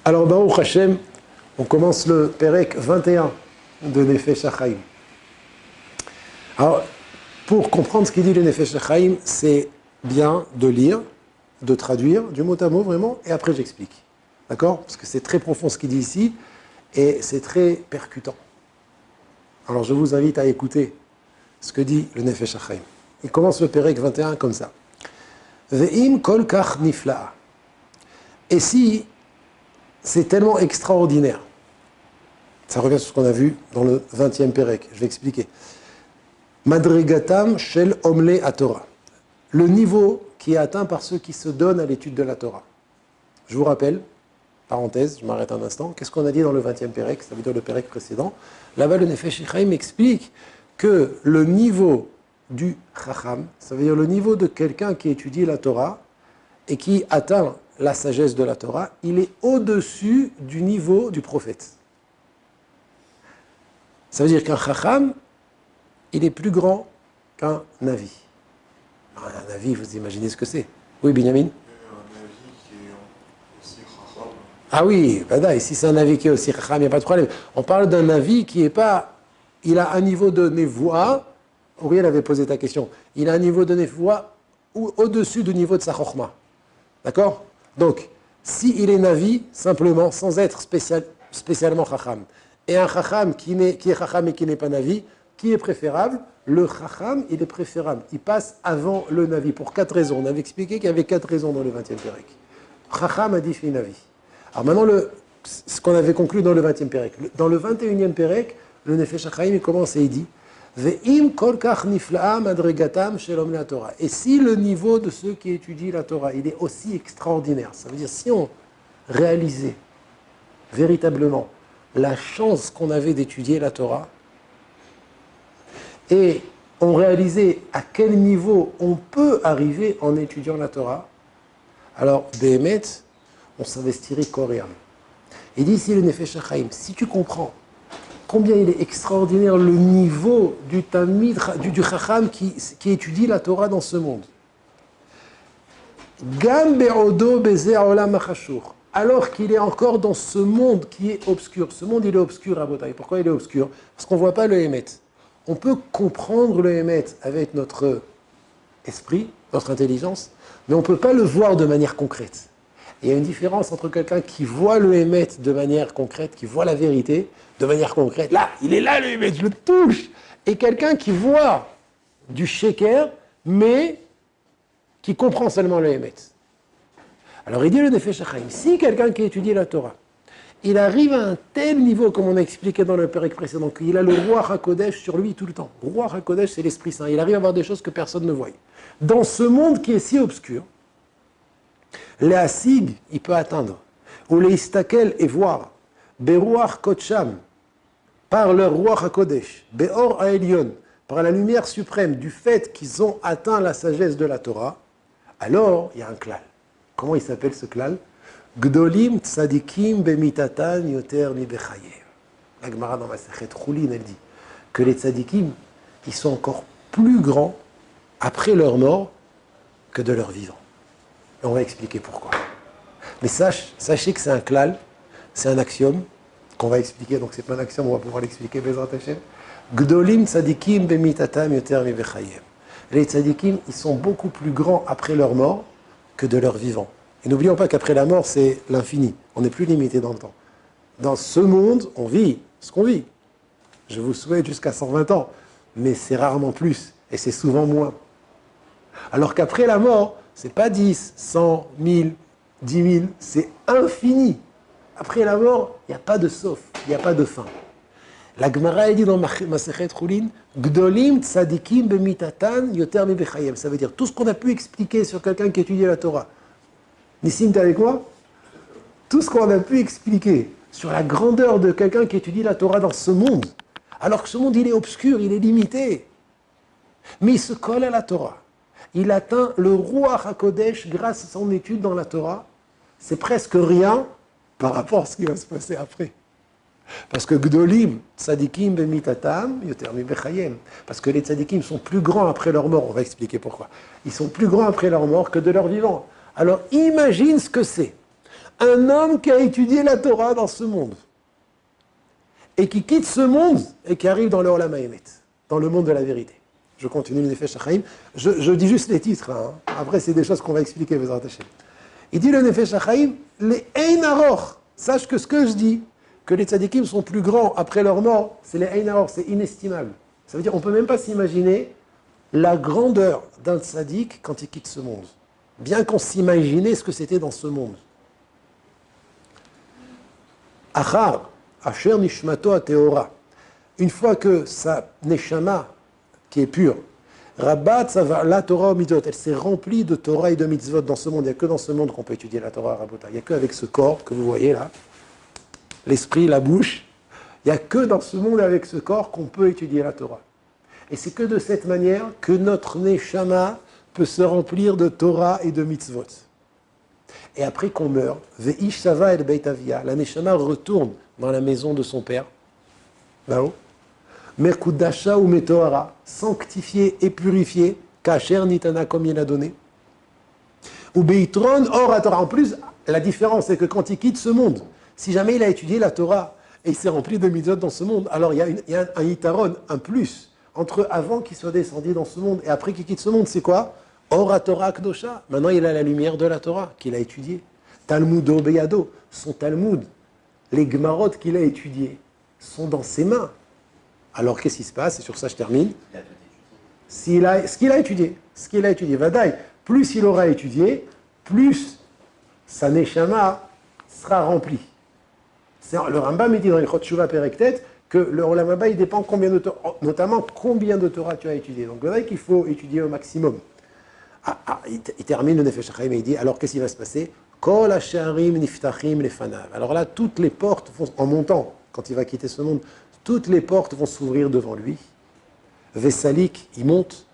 Alors, Baruch Hashem, on commence le Perek 21 de Nefesh HaChaim. Alors, pour comprendre ce qu'il dit le Nefesh HaChaim, c'est bien de lire, de traduire du mot à mot vraiment, et après j'explique. D'accord? Parce que c'est très profond ce qu'il dit ici, et c'est très percutant. Alors, je vous invite à écouter ce que dit le Nefesh HaChaim. Il commence le Perek 21 comme ça. Ve'im kol kach nifla'a. Et si c'est tellement extraordinaire, ça revient sur ce qu'on a vu dans le 20e Perek, je vais expliquer. Madrigatam shel omle Torah. Le niveau qui est atteint par ceux qui se donnent à l'étude de la Torah. Je vous rappelle, parenthèse, je m'arrête un instant, qu'est-ce qu'on a dit dans le 20e Perek, ça veut dire le Perek précédent. Là-bas, le Nefesh HaChaim explique que le niveau du Chacham, ça veut dire le niveau de quelqu'un qui étudie la Torah et qui atteint la sagesse de la Torah, il est au-dessus du niveau du prophète. Ça veut dire qu'un Chacham, il est plus grand qu'un Navi. Un Navi, vous imaginez ce que c'est? Oui, Binyamin? Un avis qui est aussi Chacham. Ah oui, ici c'est un Navi qui est aussi Chacham, il n'y a pas de problème. On parle d'un Navi qui n'est pas... Il a un niveau de Nevoa. Auriel avait posé ta question. Il a un niveau de Nevoa au-dessus du niveau de sa Chokhmah. D'accord? Donc, s'il est Navi, simplement, sans être spécialement Chacham, et un Chacham qui est Chacham et qui n'est pas Navi, qui est préférable? Le Chacham, il est préférable. Il passe avant le Navi pour 4 raisons. On avait expliqué qu'il y avait 4 raisons dans le 20e Perek. Chacham a dit chez Navi. Alors maintenant, ce qu'on avait conclu dans le 20e Perek. Dans le 21e Perek, le Nefesh HaChaim, il commence et il dit Ve'im kol kach nifla'a madrigatam shel omle Torah. Et si le niveau de ceux qui étudient la Torah, il est aussi extraordinaire, ça veut dire si on réalisait véritablement la chance qu'on avait d'étudier la Torah, et on réalisait à quel niveau on peut arriver en étudiant la Torah, alors, Behemet, on s'investirait corps et âme. Il dit ici le Nefesh HaChaim, si tu comprends combien il est extraordinaire le niveau du Talmid, du Chacham qui étudie la Torah dans ce monde. Gam be'odo be'zeh ha'olam hachashur. Alors qu'il est encore dans ce monde qui est obscur. Ce monde, il est obscur à Botaï. Pourquoi il est obscur? Parce qu'on ne voit pas le Hémet. On peut comprendre le Hémet avec notre esprit, notre intelligence, mais on ne peut pas le voir de manière concrète. Et il y a une différence entre quelqu'un qui voit le Hémet de manière concrète, qui voit la vérité de manière concrète. Là, il est là le Hémet, je le touche. Et quelqu'un qui voit du Sheker, mais qui comprend seulement le Hémet. Alors il dit le Nefesh HaChaim, si quelqu'un qui étudie la Torah, il arrive à un tel niveau, comme on a expliqué dans le Perek précédent, qu'il a le Roi HaKodesh sur lui tout le temps. Le Roi HaKodesh, c'est l'Esprit Saint. Il arrive à voir des choses que personne ne voit. Dans ce monde qui est si obscur, les Hasig, il peut atteindre. Ou les Istakel et voir. Beruach Kotcham, par leur Roi HaKodesh. Beor Haelion, par la lumière suprême du fait qu'ils ont atteint la sagesse de la Torah. Alors, il y a un klal. Comment il s'appelle ce klal? Gdolim tzadikim bemitatan yoter mi bechayem. La Gemara dans Masechet Choulin, elle dit que les tzadikim, ils sont encore plus grands après leur mort que de leur vivant. Et on va expliquer pourquoi. Mais sachez que c'est un klal, c'est un axiome qu'on va expliquer, donc c'est pas un axiome, on va pouvoir l'expliquer, Bezrat Hashem. Gdolim tzadikim bemitatan yoter mi bechayem. Les tzadikim, ils sont beaucoup plus grands après leur mort que de leur vivant. Et n'oublions pas qu'après la mort, c'est l'infini. On n'est plus limité dans le temps. Dans ce monde, on vit ce qu'on vit. Je vous souhaite jusqu'à 120 ans, mais c'est rarement plus, et c'est souvent moins. Alors qu'après la mort, c'est pas 10, 100, 1000, 10 000, c'est infini. Après la mort, il n'y a pas de sauf, il n'y a pas de fin. La Gemara dit dans Masechet Choulin, Gdolim tzadikim bemitatan yoter mi bechayem. Ça veut dire tout ce qu'on a pu expliquer sur quelqu'un qui étudie la Torah. Nissim, t'es avec moi? Tout ce qu'on a pu expliquer sur la grandeur de quelqu'un qui étudie la Torah dans ce monde, alors que ce monde, il est obscur, il est limité. Mais il se colle à la Torah. Il atteint le Ruach HaKodesh grâce à son étude dans la Torah. C'est presque rien par rapport à ce qui va se passer après. Parce que Gdolim, tzadikim bemitatam, yoter mi bechayem. Parce que les tzadikim sont plus grands après leur mort. On va expliquer pourquoi. Ils sont plus grands après leur mort que de leur vivant. Alors imagine ce que c'est. Un homme qui a étudié la Torah dans ce monde et qui quitte ce monde et qui arrive dans le Olam HaEmet, dans le monde de la vérité. Je continue le Nefesh HaChaim. Je dis juste les titres. Hein. Après, c'est des choses qu'on va expliquer. Il dit le Nefesh HaChaim, les Ein Aroch. Sache que ce que je dis, que les tzadikim sont plus grands après leur mort, c'est les Ein Aroch, c'est inestimable. Ça veut dire qu'on ne peut même pas s'imaginer la grandeur d'un tzadik quand il quitte ce monde. Bien qu'on s'imaginait ce que c'était dans ce monde. Achar, Asher Nishmato Ateora. Une fois que sa neshama, qui est pure, Rabat, la Torah au mitzvot, elle s'est remplie de Torah et de mitzvot dans ce monde. Il n'y a que dans ce monde qu'on peut étudier la Torah, Rabota. Il n'y a qu'avec ce corps que vous voyez là, l'esprit, la bouche. Il n'y a que dans ce monde avec ce corps qu'on peut étudier la Torah. Et c'est que de cette manière que notre neshama peut se remplir de Torah et de mitzvot. Et après qu'on meurt, Ve'ish Sava el Beit Avia, la neshama retourne dans la maison de son père, là-haut. Merkudasha ou Metohara, sanctifié et purifié, Kacher Nitana comme il a donné. Ou Beitron or Torah. En plus, la différence c'est que quand il quitte ce monde, si jamais il a étudié la Torah et il s'est rempli de mitzvot dans ce monde, alors il y a un Yitaron, un plus, entre avant qu'il soit descendu dans ce monde et après qu'il quitte ce monde, c'est quoi? Or Torah Kdosha. Maintenant il a la lumière de la Torah qu'il a étudiée. Talmudo Beyado, son Talmud, les Gemarot qu'il a étudiés sont dans ses mains. Alors qu'est-ce qui se passe? Et sur ça je termine. Ce qu'il a étudié, Vadaï, plus il aura étudié, plus sa neshama sera remplie. Le Rambam dit dans le Chot Shuvah Perek Tet que le Olam Haba il dépend notamment combien de Torah tu as étudié. Donc Vadaï qu'il faut étudier au maximum. Il termine le Nefesh HaChaim et il dit alors qu'est-ce qui va se passer? Kol ha'sharim niftachim lefanav. Alors là toutes les portes vont, en montant quand il va quitter ce monde, toutes les portes vont s'ouvrir devant lui. Vesalik, il monte.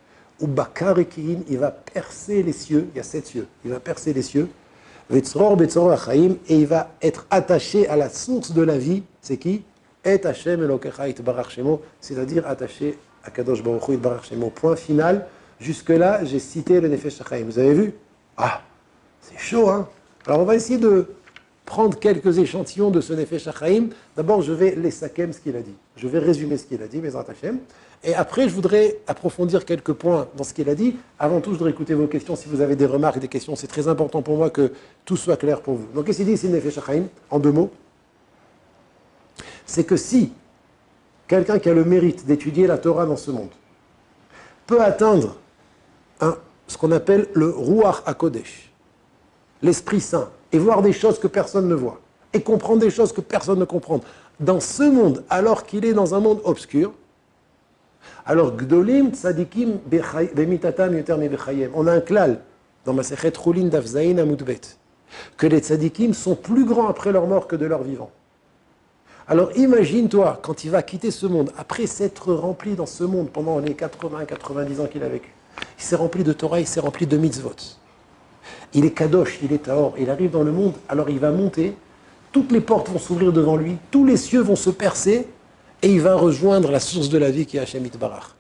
Ou Bakarikin, il va percer les cieux. Il y a 7 cieux. Il va percer les cieux. Vetzror betzror achaim, et il va être attaché à la source de la vie. C'est qui? Et Hashem Elokecha itbarach shemo, c'est-à-dire attaché à Kadosh Baruch Hu itbarach shemo. Point final. Jusque-là, j'ai cité le Nefesh HaChaim. Vous avez vu? Ah, c'est chaud, hein? Alors, on va essayer de prendre quelques échantillons de ce Nefesh HaChaim. D'abord, je vais les sakem ce qu'il a dit. Je vais résumer ce qu'il a dit, Bezrat Hashem. Et après, je voudrais approfondir quelques points dans ce qu'il a dit. Avant tout, je voudrais écouter vos questions. Si vous avez des remarques, des questions, c'est très important pour moi que tout soit clair pour vous. Donc, qu'est-ce qu'il dit ici, le Nefesh HaChaim? En 2 mots. C'est que si quelqu'un qui a le mérite d'étudier la Torah dans ce monde peut atteindre ce qu'on appelle le Ruach HaKodesh, l'Esprit Saint, et voir des choses que personne ne voit, et comprendre des choses que personne ne comprend, dans ce monde, alors qu'il est dans un monde obscur, alors Gdolim Tzadikim Bemitatam Yoter Mi Bechayem. On a un klal dans Masechet Chulin Daf Zayin Amud Bet, que les Tzadikim sont plus grands après leur mort que de leur vivant. Alors imagine-toi, quand il va quitter ce monde, après s'être rempli dans ce monde pendant les 80-90 ans qu'il a vécu, il s'est rempli de Torah, il s'est rempli de mitzvot. Il est kadosh, il est tahor, il arrive dans le monde, alors il va monter, toutes les portes vont s'ouvrir devant lui, tous les cieux vont se percer, et il va rejoindre la source de la vie qui est Hashem Itbarach.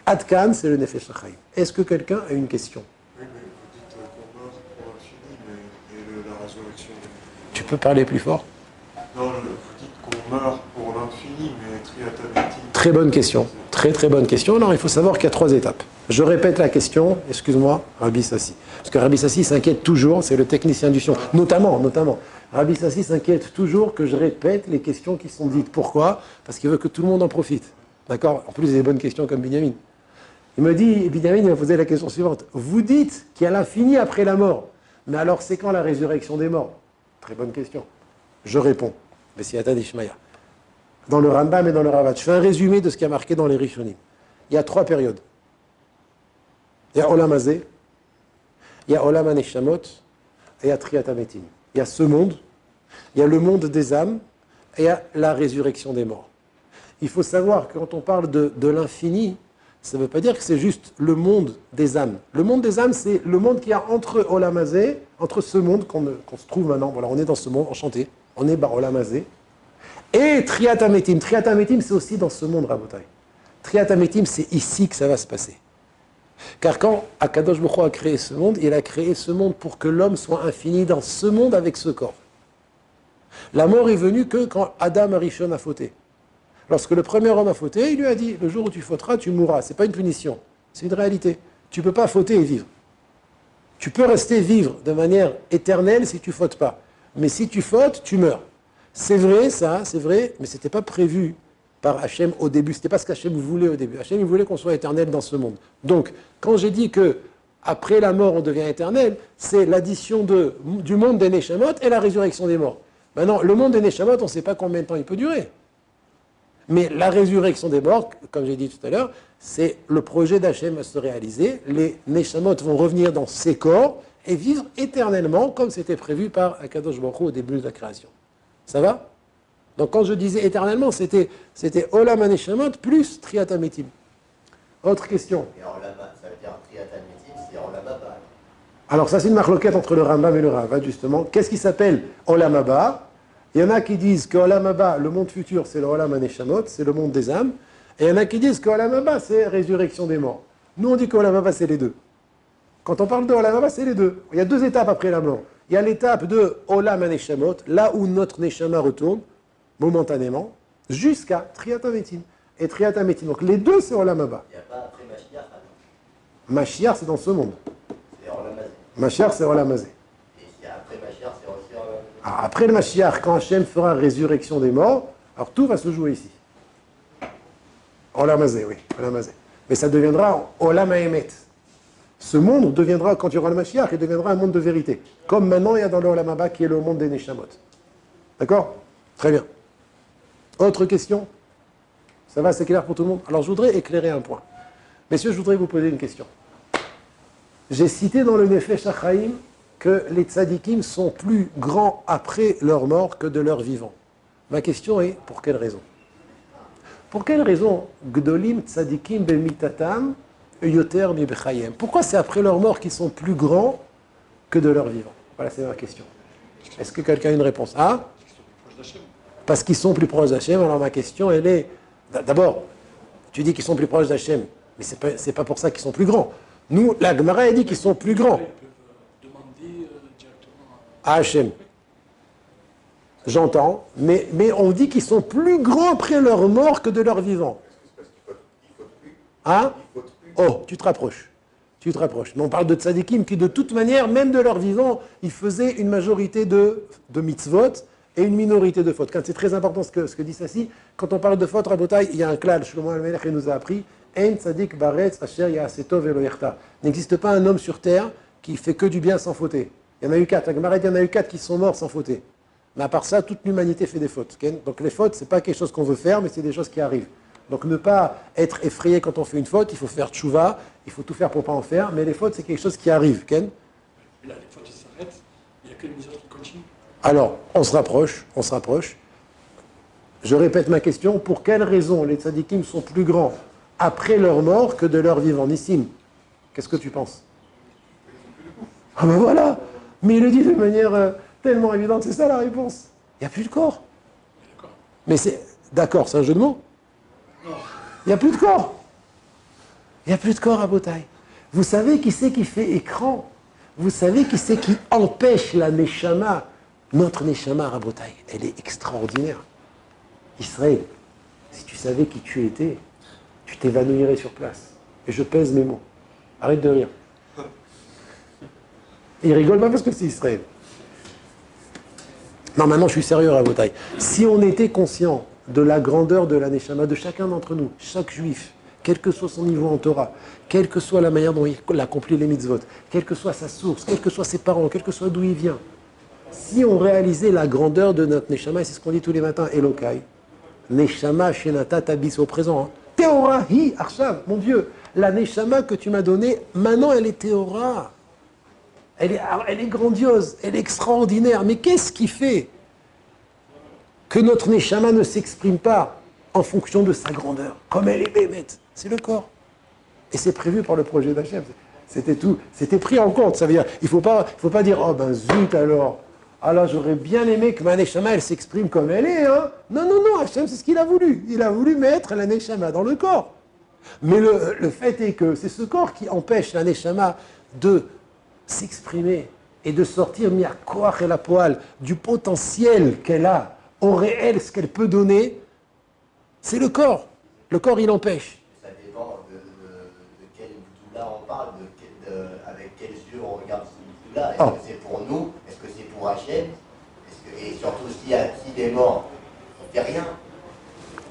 Adkan, c'est le Nefesh HaChaim. Est-ce que quelqu'un a une question? Oui, mais vous dites qu'on meurt pour l'infini, mais la résurrection. Tu peux parler plus fort? Non, vous dites qu'on meurt pour l'infini, mais triataméti. Très bonne question. Très très bonne question. Alors il faut savoir qu'il y a 3 étapes. Je répète la question, excuse-moi, Rabbi Sassi. Parce que Rabbi Sassi s'inquiète toujours, c'est le technicien du son. Notamment. Rabbi Sassi s'inquiète toujours que je répète les questions qui sont dites. Pourquoi? Parce qu'il veut que tout le monde en profite. D'accord? En plus, il y a des bonnes questions comme Binyamin. Il me dit, Binyamin, il m'a posé la question suivante. Vous dites qu'il y a l'infini après la mort. Mais alors, c'est quand la résurrection des morts? Très bonne question. Je réponds. Bessiata d'Ishmaïa. Dans le Rambam et dans le Ravat. Je fais un résumé de ce qui a marqué dans les Rishonim. Il y a 3 périodes. Il y a Olam Hazé, il y a Olam HaNeshamot, et il y a Triat HaMetim. Il y a ce monde, il y a le monde des âmes, et il y a la résurrection des morts. Il faut savoir que quand on parle de l'infini, ça ne veut pas dire que c'est juste le monde des âmes. Le monde des âmes, c'est le monde qu'il y a entre Olam Hazé, entre ce monde qu'on se trouve maintenant. Voilà, on est dans ce monde, enchanté. On est Bar Olam Hazé. Et Triat HaMetim. Triat HaMetim, c'est aussi dans ce monde, Rabotai. Triat HaMetim, c'est ici que ça va se passer. Car quand Akadosh Baruch Hu a créé ce monde, il a créé ce monde pour que l'homme soit infini dans ce monde avec ce corps. La mort est venue que quand Adam Arishon a fauté. Lorsque le premier homme a fauté, il lui a dit, le jour où tu fauteras, tu mourras. Ce n'est pas une punition, c'est une réalité. Tu ne peux pas fauter et vivre. Tu peux rester vivre de manière éternelle si tu ne fautes pas. Mais si tu fautes, tu meurs. C'est vrai, ça, c'est vrai, mais ce n'était pas prévu par Hachem au début. Ce n'était pas ce qu'Hachem voulait au début. Hachem voulait qu'on soit éternel dans ce monde. Donc, quand j'ai dit que après la mort, on devient éternel, c'est l'addition du monde des Neshamot et la résurrection des morts. Maintenant, le monde des Neshamot, on ne sait pas combien de temps il peut durer. Mais la résurrection des morts, comme j'ai dit tout à l'heure, c'est le projet d'Hachem à se réaliser. Les Neshamot vont revenir dans ces corps et vivre éternellement comme c'était prévu par Akadosh Baruch Hu au début de la création. Ça va? Donc quand je disais éternellement, c'était Olam HaNeshamot plus Triat HaMetim. Autre question? Et Olam, ça veut dire Triat HaMetim, c'est Olam Haba. Alors ça c'est une marloquette entre le Rambam et le Rava justement. Qu'est-ce qui s'appelle Olam Haba? Il y en a qui disent que Olam Haba, le monde futur, c'est le Olam HaNeshamot, c'est le monde des âmes. Et il y en a qui disent que Olam Haba, c'est résurrection des morts. Nous on dit que Olam Haba, c'est les deux. Quand on parle de Olam Haba, c'est les deux. Il y a deux étapes après la mort. Il y a l'étape de Olam HaNeshamot, là où notre Neshama retourne, momentanément, jusqu'à Triat HaMetim. Et Triat HaMetim. Donc les deux, c'est Olam Haba. Il n'y a pas après Mashiach. Mashiach, c'est dans ce monde. C'est Olam Hazé. Mashiach, c'est Olam Hazé. Et s'il y a après Mashiach, c'est aussi Olam Hazé. Alors, après le Mashiach, quand Hachem fera résurrection des morts, alors tout va se jouer ici. Olam Hazé, oui, Olam Hazé. Mais ça deviendra Olam HaEmet. Ce monde deviendra, quand il y aura le Mashiach, il deviendra un monde de vérité. Comme maintenant, il y a dans le Olam Haba qui est le monde des Neshamot. D'accord? Très bien. Autre question? Ça va, c'est clair pour tout le monde? Alors, je voudrais éclairer un point. Messieurs, je voudrais vous poser une question. J'ai cité dans le Nefesh HaChaim que les tzadikim sont plus grands après leur mort que de leur vivant. Ma question est, pour quelle raison? Pour quelle raison Gdolim tzadikim bemitatam yoter mi bechayem? Pourquoi c'est après leur mort qu'ils sont plus grands que de leur vivant? Voilà, c'est ma question. Est-ce que quelqu'un a une réponse? Ah? Parce qu'ils sont plus proches d'Hachem. Alors ma question, elle est... D'abord, tu dis qu'ils sont plus proches d'Hachem, mais c'est pas pour ça qu'ils sont plus grands. Nous, la Gemara a dit qu'ils sont plus grands. Ils peuvent demander directement À Hachem. J'entends, mais on dit qu'ils sont plus grands après leur mort que de leur vivant. Hein? Oh, tu te rapproches. Tu te rapproches. Mais on parle de tzadikim qui, de toute manière, même de leur vivant, ils faisaient une majorité de mitzvot et une minorité de fautes. C'est très important ce que dit Sassi. Quand on parle de fautes, Rabotai, il y a un klal, Shlomo Al-Melech nous a appris, En tzadik baretz asher ya'aseto velo yerta. N'existe pas un homme sur terre qui fait que du bien sans fauter. Il y en a eu 4. La Gemara dit, il y en a eu 4 qui sont morts sans fauter. Mais à part ça, toute l'humanité fait des fautes. Donc les fautes, ce n'est pas quelque chose qu'on veut faire, mais c'est des choses qui arrivent. Donc ne pas être effrayé quand on fait une faute, il faut faire tchouva, il faut tout faire pour ne pas en faire, mais les fautes, c'est quelque chose qui arrive. Ken? là, les fautes s'arrêtent, il n'y a que les misères qui continuent. Alors, on se rapproche, on se rapproche. Je répète ma question, pour quelle raison les tzadikim sont plus grands après leur mort que de leur vivant? Nissim, qu'est-ce que tu penses? Ah ben voilà, mais il le dit de manière tellement évidente, c'est ça la réponse. Il n'y a plus de corps. Mais c'est... D'accord, c'est un jeu de mots? Il n'y a plus de corps. Il n'y a plus de corps à Botaï. Vous savez qui c'est qui fait écran? Vous savez qui c'est qui empêche la Neshama? Notre Neshama à Botaï, elle est extraordinaire. Israël, si tu savais qui tu étais, tu t'évanouirais sur place. Et je pèse mes mots. Arrête de rire. Il rigole pas parce que c'est Israël. Non, maintenant je suis sérieux à Botaï. Si on était conscient de la grandeur de la Neshama de chacun d'entre nous, chaque juif, quel que soit son niveau en Torah, quelle que soit la manière dont il accomplit les mitzvot, quelle que soit sa source, quels que soient ses parents, quel que soit d'où il vient, si on réalisait la grandeur de notre Neshama, et c'est ce qu'on dit tous les matins, Elokai, Neshama Shenata Tabis au présent, hein. Théora hi Arshav, mon Dieu, la Neshama que tu m'as donnée, maintenant elle est Théora. Elle est grandiose, elle est extraordinaire. Mais qu'est-ce qui fait que notre Neshama ne s'exprime pas en fonction de sa grandeur, comme elle est bémette? C'est le corps. Et c'est prévu par le projet d'Hachem. C'était tout, c'était pris en compte. Ça veut dire, il faut pas dire, oh ben zut alors. Alors j'aurais bien aimé que ma Neshama, elle s'exprime comme elle est. Hein. Non, non, non, Hachem, c'est ce qu'il a voulu. Il a voulu mettre la Neshama dans le corps. Mais le fait est que c'est ce corps qui empêche la Neshama de s'exprimer et de sortir miakoach et la poêle du potentiel qu'elle a au réel, ce qu'elle peut donner, c'est le corps. Le corps, il empêche. Ça dépend de quel Gdoula on parle, avec quels yeux on regarde ce Gdoula. Est-ce que c'est pour nous? Est-ce que c'est pour Hachem? Et surtout, s'il est mort, on ne fait rien.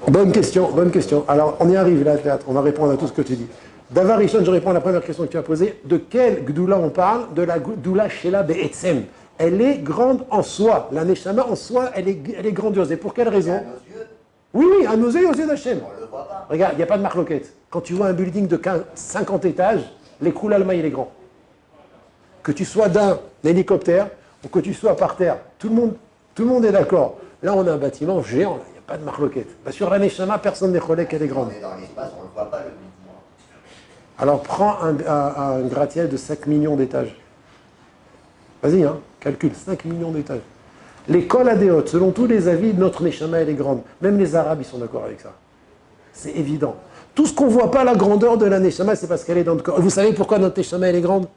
Bonne question, bonne question. Alors, on y arrive là, théâtre. On va répondre à tout ce que tu dis. Davar Rishon, je réponds à la première question que tu as posée. De quelle Gdoula on parle? De la Gdoula Shela Be'etzem. Elle est grande en soi. La Neshama en soi, elle est grandiose. Et pour quelle raison? À nos yeux, Oui, à nos yeux et aux yeux d'Hachem. on ne le voit pas. Regarde, il n'y a pas de marloquette. Quand tu vois un building de 50 étages, l'écroul allemand, il est grand. Que tu sois d'un hélicoptère ou que tu sois par terre, tout le monde est d'accord. Là, on a un bâtiment géant, là. Il n'y a pas de marloquette. Bah, sur la Neshama, personne n'est relais qu'elle est grande. On est dans l'espace, on ne le voit pas le building. Alors prends un gratte-ciel de 5 millions d'étages. Vas-y, hein, calcule, 5 millions d'étages. L'école adéote, selon tous les avis, notre Neshama, elle est grande. Même les Arabes, ils sont d'accord avec ça. C'est évident. Tout ce qu'on ne voit pas, la grandeur de la Neshama, c'est parce qu'elle est dans le corps. Vous savez pourquoi notre Neshama, elle est grande?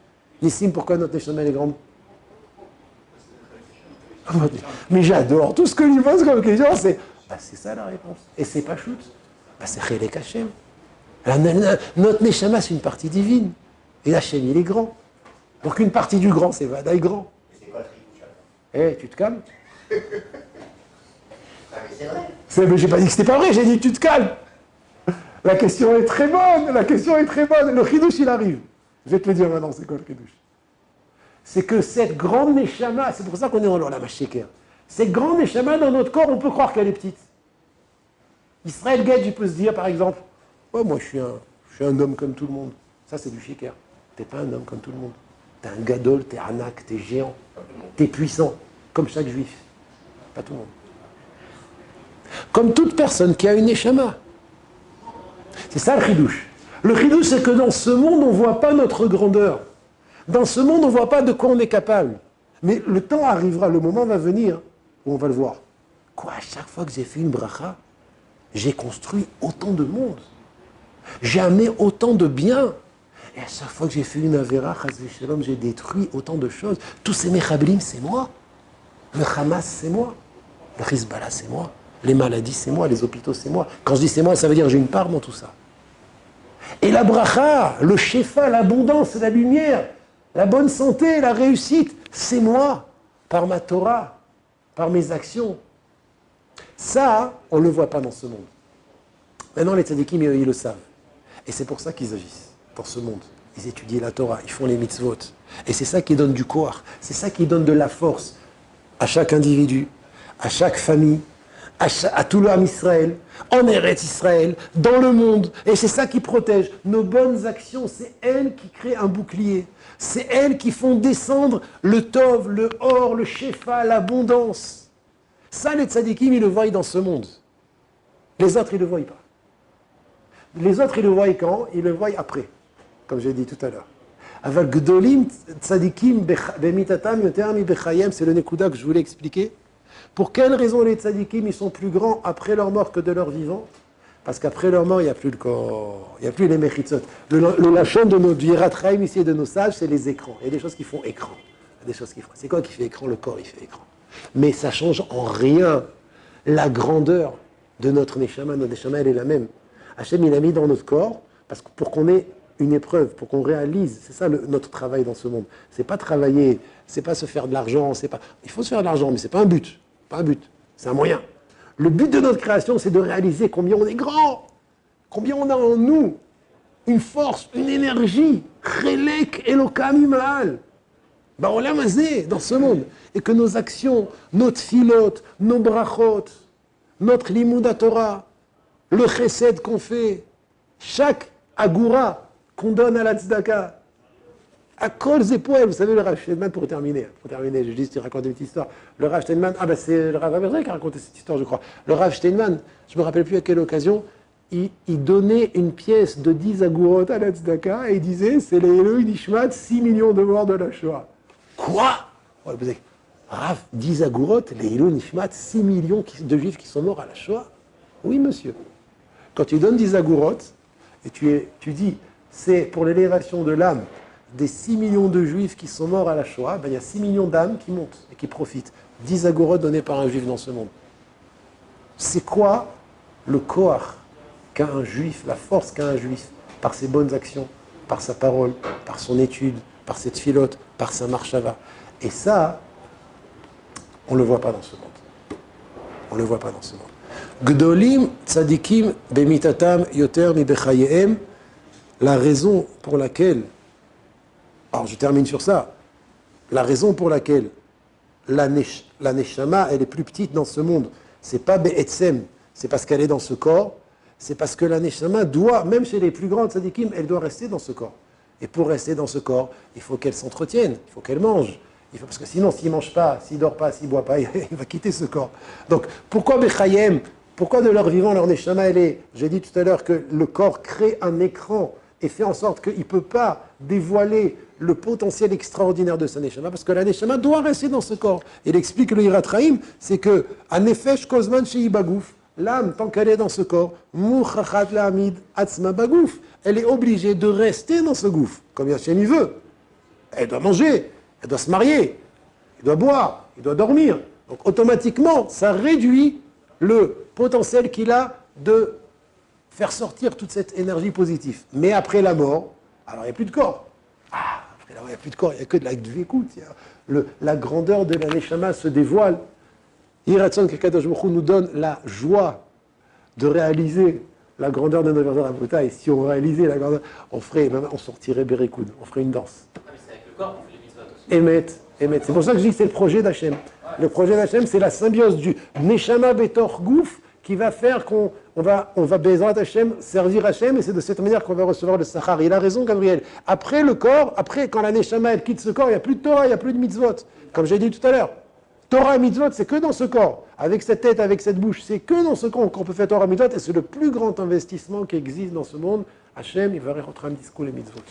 Nissim, pourquoi notre Neshama, elle est grande? Mais j'adore. Tout ce que je pose comme question, c'est ça la réponse. Et c'est pas shoot. C'est Chelek Hashem. Notre Neshama, c'est une partie divine. Et Hachem, il est grand. Donc une partie du grand, c'est Vadaï grand. C'est quoi le tribouchage? Tu te calmes? Ah, mais c'est vrai. Mais j'ai pas dit que c'était pas vrai, j'ai dit que tu te calmes. La question est très bonne, la question est très bonne. Le chidouche, il arrive. Je vais te le dire maintenant, c'est quoi le chidouche? C'est que cette grande Neshama, c'est pour ça qu'on est dans l'Olam HaSheker. Cette grande Neshama dans notre corps, on peut croire qu'elle est petite. Israël Gage, il peut se dire, par exemple, ouais, moi je suis un homme comme tout le monde. Ça, c'est du Sheker. T'es pas un homme comme tout le monde. T'es un gadol, t'es anak, t'es géant, t'es puissant, comme chaque juif. Pas tout le monde. Comme toute personne qui a une Neshama. C'est ça le chidouche. Le chidouche, c'est que dans ce monde, on ne voit pas notre grandeur. Dans ce monde, on ne voit pas de quoi on est capable. Mais le temps arrivera, le moment va venir où on va le voir. Quoi, à chaque fois que j'ai fait une bracha, j'ai construit autant de monde. J'ai amené autant de biens. Et à chaque fois que j'ai fait une avéra, j'ai détruit autant de choses. Tous ces mechablim, c'est moi. Le Hamas, c'est moi. Le Hezbollah, c'est moi. Les maladies, c'est moi. Les hôpitaux, c'est moi. Quand je dis c'est moi, ça veut dire que j'ai une part dans tout ça. Et la bracha, le shefa, l'abondance, la lumière, la bonne santé, la réussite, c'est moi. Par ma Torah, par mes actions. Ça, on ne le voit pas dans ce monde. Maintenant, les tzadikim, ils le savent. Et c'est pour ça qu'ils agissent dans ce monde. Ils étudient la Torah, ils font les mitzvot. Et c'est ça qui donne du koach, c'est ça qui donne de la force à chaque individu, à chaque famille, à tout l'âme Israël, en Eretz Israël, dans le monde. Et c'est ça qui protège. Nos bonnes actions, c'est elles qui créent un bouclier. C'est elles qui font descendre le tov, le or, le shefa, l'abondance. Ça, les tzadikim, ils le voient dans ce monde. Les autres, ils ne le voient pas. Les autres, ils le voient quand? Ils le voient après, comme j'ai dit tout à l'heure. Aval gdolim tzadikim bemitatam yoter mi bechayem, c'est le nekuda que je voulais expliquer. Pour quelle raison les tzadikim, ils sont plus grands après leur mort que de leur vivant? Parce qu'après leur mort, il n'y a plus le corps, il n'y a plus les mechitzot. Le lachon de nos diratraim ici et de nos sages, c'est les écrans. Il y a des choses qui font écran. Il y a des choses qui font. C'est quoi qui fait écran? Le corps, il fait écran. Mais ça change en rien la grandeur de notre neshama. Notre neshama, elle est la même. Hachem, il a mis dans notre corps, parce que pour qu'on ait une épreuve, pour qu'on réalise, c'est ça notre travail dans ce monde. C'est pas travailler, c'est pas se faire de l'argent, c'est pas. Il faut se faire de l'argent, mais c'est pas un but. Pas un but, c'est un moyen. Le but de notre création, c'est de réaliser combien on est grand, combien on a en nous une force, une énergie, Chelek Elokam Imaal, Ba'olam Hazeh, dans ce monde. Et que nos actions, notre filote, nos brachot, notre limud Torah, le chesed qu'on fait, chaque agoura qu'on donne à la tzedaka, à Kol Zepoel, vous savez le Rav Steinman, pour terminer, je dis, tu racontes une petite histoire. Le Rav Steinman, c'est le Rav Aberzak qui a raconté cette histoire, je crois. Le Rav Steinman, je ne me rappelle plus à quelle occasion, il donnait une pièce de 10 agourot à la tzedaka et il disait, c'est les Elohim Nishmat, 6 millions de morts de la Shoah. Quoi? Rav, 10 agourot, les Elohim Nishmat, 6 millions de juifs qui sont morts à la Shoah? Oui, monsieur. Quand tu donnes 10 agourot, et tu dis, c'est pour l'élévation de l'âme des 6 millions de juifs qui sont morts à la Shoah, ben, il y a 6 millions d'âmes qui montent et qui profitent. 10 agorotes données par un juif dans ce monde. C'est quoi le koach qu'a un juif, la force qu'a un juif, par ses bonnes actions, par sa parole, par son étude, par ses tfilotes, par sa marshava. Et ça, on ne le voit pas dans ce monde. On ne le voit pas dans ce monde. Gdolim tzadikim bemitatam yoter mi bechayehem. La raison pour laquelle, alors je termine sur ça, la raison pour laquelle la neshama, elle est plus petite dans ce monde, c'est pas be'etzem, c'est parce qu'elle est dans ce corps, c'est parce que la neshama doit, même chez les plus grandes tzadikim, elle doit rester dans ce corps. Et pour rester dans ce corps, il faut qu'elle s'entretienne, il faut qu'elle mange. Parce que sinon, s'il ne mange pas, s'il ne dort pas, s'il ne boit pas, il va quitter ce corps. Donc, pourquoi Bechayem, pourquoi de leur vivant, leur neshama, elle est, j'ai dit tout à l'heure que le corps crée un écran et fait en sorte qu'il ne peut pas dévoiler le potentiel extraordinaire de sa neshama, parce que la neshama doit rester dans ce corps. Il explique que le Hiratraim, c'est que Anefesh Kozman Shei Bagouf, l'âme, tant qu'elle est dans ce corps, Mouchachat La'amid Atzma Bagouf, elle est obligée de rester dans ce gouffre, comme Yachem il veut. Elle doit manger, elle doit se marier, elle doit boire, elle doit dormir. Donc automatiquement, ça réduit le potentiel qu'il a de faire sortir toute cette énergie positive. Mais après la mort, alors il n'y a plus de corps. Ah, après la mort, il n'y a plus de corps, il n'y a que de la écoute. La grandeur de la neshama se dévoile. Hiratson Kakadosh Baruch Hu nous donne la joie de réaliser la grandeur de notre Rabotai. Et si on réalisait la grandeur, on sortirait Bérékoud, on ferait une danse. Ah, mais c'est avec le corps qu'on fait les mitzvot aussi. Émet. C'est pour ça que je dis que c'est le projet d'Hachem. Le projet d'Hachem, c'est la symbiose du Neshama Betor Gouf qui va faire qu'on va Bezrat Hachem, servir Hachem, et c'est de cette manière qu'on va recevoir le Sachar. Il a raison, Gabriel. Après le corps, après, quand la Neshama elle quitte ce corps, il n'y a plus de Torah, il n'y a plus de mitzvot. Comme j'ai dit tout à l'heure. Torah et mitzvot, c'est que dans ce corps. Avec cette tête, avec cette bouche, c'est que dans ce corps qu'on peut faire Torah et mitzvot, et c'est le plus grand investissement qui existe dans ce monde. Hachem, il va rentrer un discours les mitzvot.